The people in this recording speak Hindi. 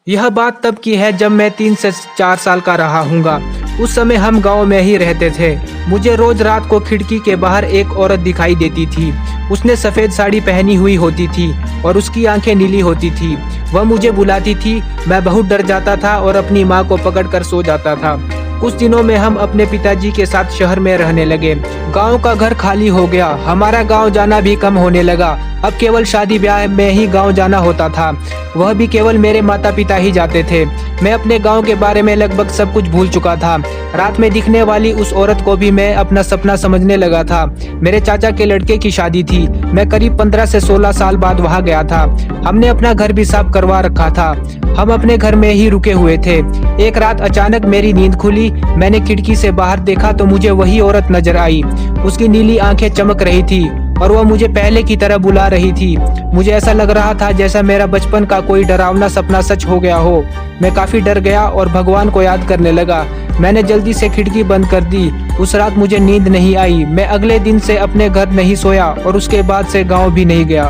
यह बात तब की है जब मैं 3 से 4 साल का रहा हूँगा। उस समय हम गांव में ही रहते थे। मुझे रोज रात को खिड़की के बाहर एक औरत दिखाई देती थी। उसने सफ़ेद साड़ी पहनी हुई होती थी और उसकी आंखें नीली होती थी। वह मुझे बुलाती थी। मैं बहुत डर जाता था और अपनी माँ को पकड़कर सो जाता था। कुछ दिनों में हम अपने पिताजी के साथ शहर में रहने लगे। गांव का घर खाली हो गया। हमारा गांव जाना भी कम होने लगा। अब केवल शादी ब्याह में ही गांव जाना होता था, वह भी केवल मेरे माता पिता ही जाते थे। मैं अपने गांव के बारे में लगभग सब कुछ भूल चुका था। रात में दिखने वाली उस औरत को भी मैं अपना सपना समझने लगा था। मेरे चाचा के लड़के की शादी थी। मैं करीब 15 से 16 साल बाद वहां गया था। हमने अपना घर भी साफ करवा रखा था। हम अपने घर में ही रुके हुए थे। एक रात अचानक मेरी नींद खुली। मैंने खिड़की से बाहर देखा तो मुझे वही औरत नजर आई। उसकी नीली आंखें चमक रही थी और वह मुझे पहले की तरह बुला रही थी। मुझे ऐसा लग रहा था जैसा मेरा बचपन का कोई डरावना सपना सच हो गया हो। मैं काफी डर गया और भगवान को याद करने लगा। मैंने जल्दी से खिड़की बंद कर दी। उस रात मुझे नींद नहीं आई। मैं अगले दिन से अपने घर नहीं सोया और उसके बाद से गाँव भी नहीं गया।